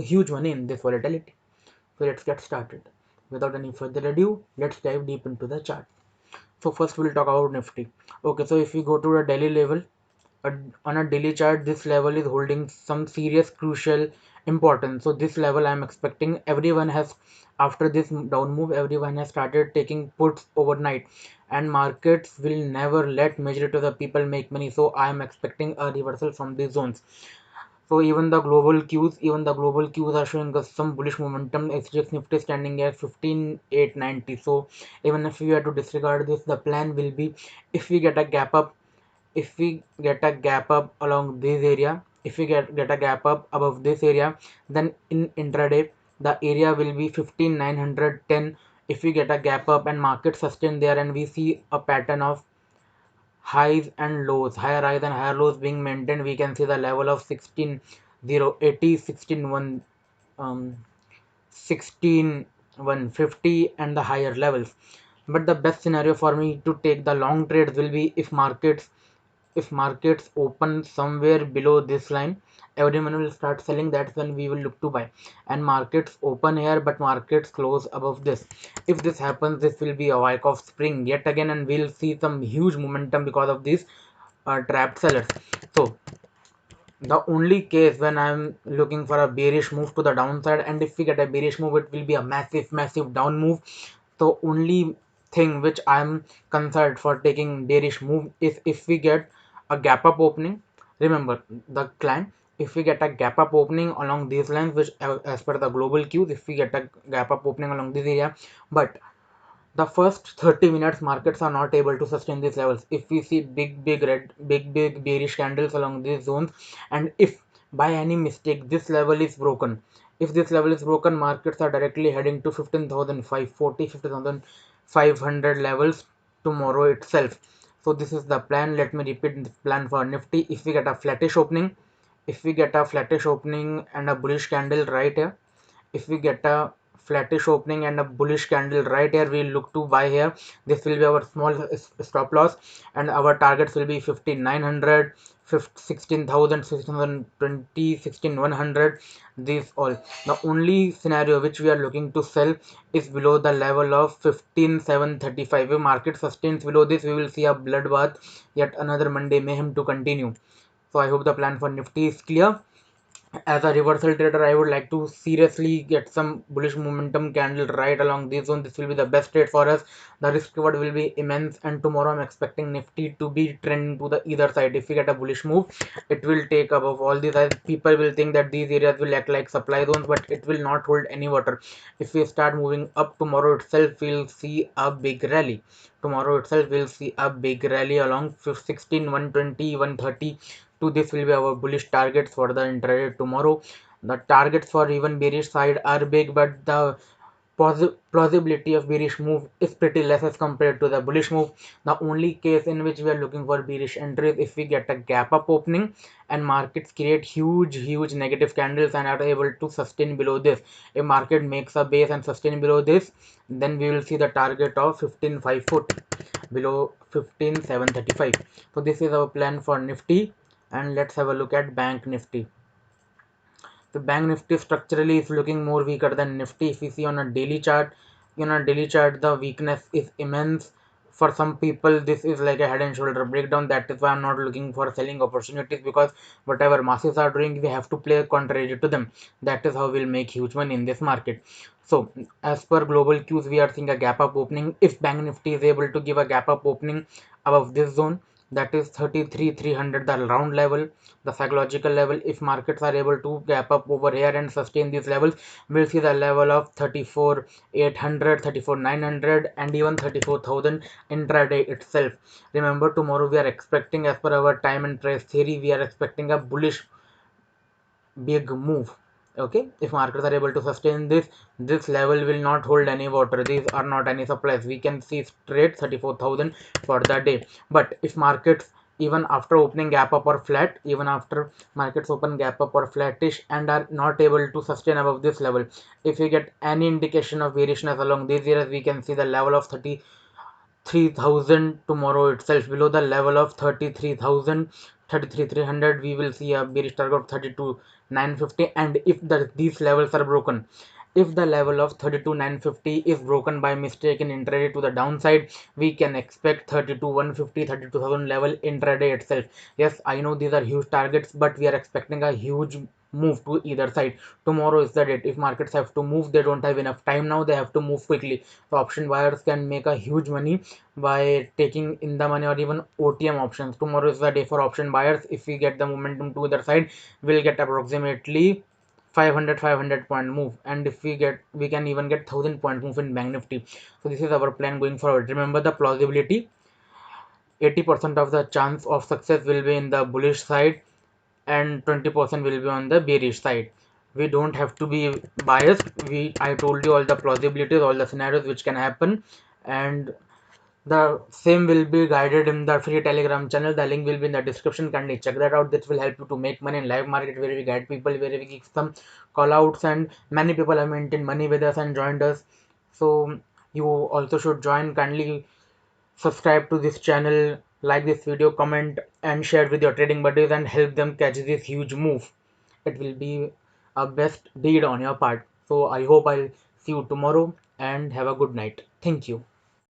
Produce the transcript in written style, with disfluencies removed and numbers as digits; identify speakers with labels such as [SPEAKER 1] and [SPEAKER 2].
[SPEAKER 1] huge money in this volatility. So let's get started. Without any further ado, let's dive deep into the chart. So first we'll talk about Nifty. Okay, so if we go to the daily level, on a daily chart, this level is holding some serious crucial importance. So this level I'm expecting everyone has, after this down move, everyone has started taking puts overnight, and markets will never let majority of the people make money. So I'm expecting a reversal from these zones. So even the global cues are showing us some bullish momentum. SGX Nifty standing at 15,890. So even if we are to disregard this, the plan will be, if we get a gap up, along this area, if we get a gap up above this area, then in intraday the area will be 15,910. If we get a gap up and market sustain there, and we see a pattern of highs and lows, higher highs and higher lows being maintained, we can see the level of 16,080, 16,150 and the higher levels. But the best scenario for me to take the long trades will be if markets open somewhere below this line, everyone will start selling. That's when we will look to buy. And markets open here, but markets close above this. If this happens, this will be a wake of spring yet again, and we'll see some huge momentum because of these trapped sellers. So the only case when I'm looking for a bearish move to the downside, and if we get a bearish move, it will be a massive down move. The only thing which I'm concerned for taking bearish move is if we get a gap up opening. Remember the client, if we get a gap up opening along these lines, which as per the global cues, if we get a gap up opening along this area, but the first 30 minutes markets are not able to sustain these levels. If we see big bearish candles along these zones, and if by any mistake this level is broken, if this level is broken, markets are directly heading to 15,540, 15,500 levels tomorrow itself. So this is the plan. Let me repeat the plan for Nifty. If we get a flattish opening, and a bullish candle right here, if we get a flattish opening and a bullish candle right here, we'll look to buy here. This will be our small stop loss, and our targets will be 15,900, 16,000, 16,020, 16,100. These all. The only scenario which we are looking to sell is below the level of 15,735. If market sustains below this, we will see a bloodbath, yet another Monday mayhem to continue. So I hope the plan for Nifty is clear. As a reversal trader, I would like to seriously get some bullish momentum candle right along this zone. This will be the best trade for us. The risk reward will be immense, and tomorrow I'm expecting Nifty to be trending to the either side. If we get a bullish move, it will take above all these. As people will think that these areas will act like supply zones, but it will not hold any water. If we start moving up tomorrow itself, we'll see a big rally. Along 16, 120, 130. To this will be our bullish targets for the intraday tomorrow. The targets for even bearish side are big, but the plausibility of bearish move is pretty less as compared to the bullish move. The only case in which we are looking for bearish entries, if we get a gap up opening and markets create huge negative candles and are able to sustain below this. If market makes a base and sustain below this, then we will see the target of 15,540 below 15,735. So this is our plan for Nifty. And let's have a look at Bank Nifty. The Bank Nifty structurally is looking more weaker than Nifty. If we see on a daily chart, the weakness is immense. For some people, this is like a head and shoulder breakdown. That is why I'm not looking for selling opportunities, because whatever masses are doing, we have to play contrary to them. That is how we'll make huge money in this market. So as per global cues, we are seeing a gap up opening. If Bank Nifty is able to give a gap up opening above this zone, that is 33,300, the round level, the psychological level. If markets are able to gap up over here and sustain these levels, we'll see the level of 34,800, 34,900 and even 34,000 intraday itself. Remember, tomorrow we are expecting, as per our time and price theory, we are expecting a bullish big move. Okay, if markets are able to sustain this level will not hold any water. These are not any supplies. We can see straight 34,000 for the day. But if markets, even after opening gap up or flat, even after markets open gap up or flattish and are not able to sustain above this level, if we get any indication of bearishness along these areas, we can see the level of 33,000 tomorrow itself. Below the level of 33,000, 33,300, we will see a bearish target of 32 950, and if these levels are broken, if the level of 32,950 is broken by mistake in intraday to the downside, we can expect 32,150, 32,000 level intraday itself. Yes, I know these are huge targets, but we are expecting a huge move to either side. Tomorrow is the date. If markets have to move, they don't have enough time now, they have to move quickly. So option buyers can make a huge money by taking in the money or even OTM options. Tomorrow is the day for option buyers. If we get the momentum to either side, we'll get approximately 500 point move, and if we can even get 1,000 point move in bank nifty. So this is our plan going forward. Remember the plausibility, 80% of the chance of success will be in the bullish side and 20% will be on the bearish side. We don't have to be biased. I told you all the plausibilities, all the scenarios which can happen, and the same will be guided in the free Telegram channel. The link will be in the description. Kindly check that out. This will help you to make money in live market, where we guide people, where we give some call outs, and many people have maintained money with us and joined us. So you also should join. Kindly subscribe to this channel, like this video, comment and share with your trading buddies and help them catch this huge move. It will be a best deed on your part. So I hope I'll see you tomorrow and have a good night. Thank you.